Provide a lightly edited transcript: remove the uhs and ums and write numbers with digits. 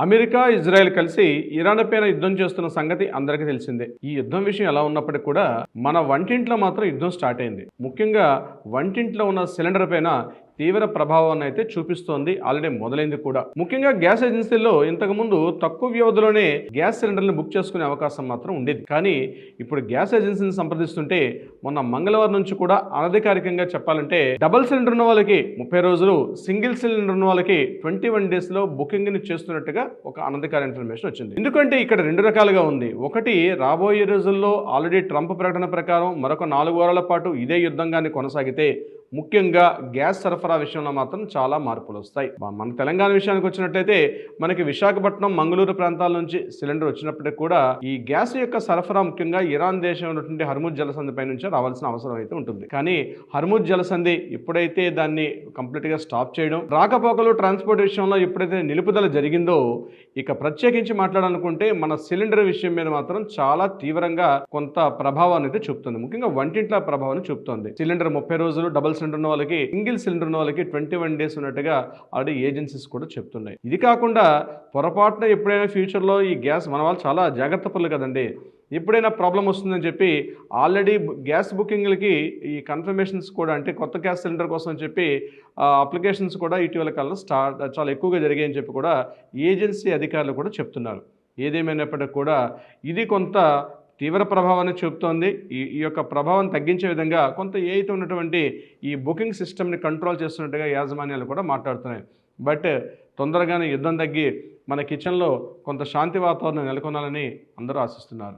America, Israel కలిసి Iran పైన యుద్ధం చేస్తున్న సంగతి అందరికీ తెలిసిందే. ఈ యుద్ధం విషయం ఎలా ఉన్నప్పటికీ కూడా మన వంటింట్లో మాత్రం యుద్ధం స్టార్ట్ అయింది. ముఖ్యంగా వంటింట్లో ఉన్న సిలిండర్ పైన తీవ్ర ప్రభావాన్ని అయితే చూపిస్తోంది. ఆల్రెడీ మొదలైంది కూడా. ముఖ్యంగా గ్యాస్ ఏజెన్సీల్లో ఇంతకుముందు తక్కువ వ్యవధిలోనే గ్యాస్ సిలిండర్ని బుక్ చేసుకునే అవకాశం మాత్రం ఉండేది. కానీ ఇప్పుడు గ్యాస్ ఏజెన్సీని సంప్రదిస్తుంటే మొన్న మంగళవారం నుంచి కూడా అనధికారికంగా చెప్పాలంటే డబుల్ సిలిండర్ ఉన్న వాళ్ళకి 30 రోజులు, సింగిల్ సిలిండర్ ఉన్న వాళ్ళకి 21 డేస్లో బుకింగ్ని చేస్తున్నట్టుగా ఒక అనధికార ఇన్ఫర్మేషన్ వచ్చింది. ఎందుకంటే ఇక్కడ రెండు రకాలుగా ఉంది. ఒకటి, రాబోయే రోజుల్లో ఆల్రెడీ ట్రంప్ ప్రకటన ప్రకారం మరొక 4 వారాల పాటు ఇదే యుద్ధంగాన్ని కొనసాగితే ముఖ్యంగా గ్యాస్ సరఫరా విషయంలో మాత్రం చాలా మార్పులు వస్తాయి. మన తెలంగాణ విషయానికి వచ్చినట్లయితే మనకి విశాఖపట్నం, మంగళూరు ప్రాంతాల నుంచి సిలిండర్ వచ్చినప్పటికీ కూడా ఈ గ్యాస్ యొక్క సరఫరా ముఖ్యంగా ఇరాన్ దేశం ఉన్నటువంటి హర్ముజ్ జలసంధిపై నుంచే రావాల్సిన అవసరం అయితే ఉంటుంది. కానీ హర్ముజ్ జలసంధి ఎప్పుడైతే దాన్ని కంప్లీట్గా స్టాప్ చేయడం, రాకపోకలు ట్రాన్స్పోర్ట్ విషయంలో ఎప్పుడైతే నిలుపుదల జరిగిందో ఇక ప్రత్యేకించి మాట్లాడాలనుకుంటే మన సిలిండర్ విషయం మీద మాత్రం చాలా తీవ్రంగా కొంత ప్రభావాన్ని అయితే చూపుతుంది. ముఖ్యంగా వంటింట్ల ప్రభావాన్ని చూపుతుంది. సిలిండర్ 30 రోజులు, డబుల్ సిలిండర్ ఉన్న వాళ్ళకి, సింగిల్ సిలిండర్ ఉన్న వాళ్ళకి 21 డేస్ ఉన్నట్టుగా ఆల్రెడీ ఏజెన్సీస్ కూడా చెప్తున్నాయి. ఇది కాకుండా పొరపాటున ఎప్పుడైనా ఫ్యూచర్లో ఈ గ్యాస్, మన వాళ్ళు చాలా జాగ్రత్త పనులు కదండి, ఎప్పుడైనా ప్రాబ్లం వస్తుందని చెప్పి ఆల్రెడీ గ్యాస్ బుకింగ్లకి ఈ కన్ఫర్మేషన్స్ కూడా, అంటే కొత్త గ్యాస్ సిలిండర్ కోసం అని చెప్పి అప్లికేషన్స్ కూడా ఇటీవల కాలంలో చాలా ఎక్కువగా జరిగాయని చెప్పి కూడా ఏజెన్సీ అధికారులు కూడా చెప్తున్నారు. ఏదేమైనప్పటికీ కూడా ఇది కొంత తీవ్ర ప్రభావాన్ని చూపుతోంది. ఈ యొక్క ప్రభావం తగ్గించే విధంగా కొంత ఏదైతే ఉన్నటువంటి ఈ బుకింగ్ సిస్టమ్ని కంట్రోల్ చేస్తున్నట్టుగా యాజమాన్యాలు కూడా మాట్లాడుతున్నాయి. బట్ తొందరగానే యుద్ధం తగ్గి మన కిచెన్లో కొంత శాంతి వాతావరణం నెలకొనాలని అందరూ ఆశిస్తున్నారు.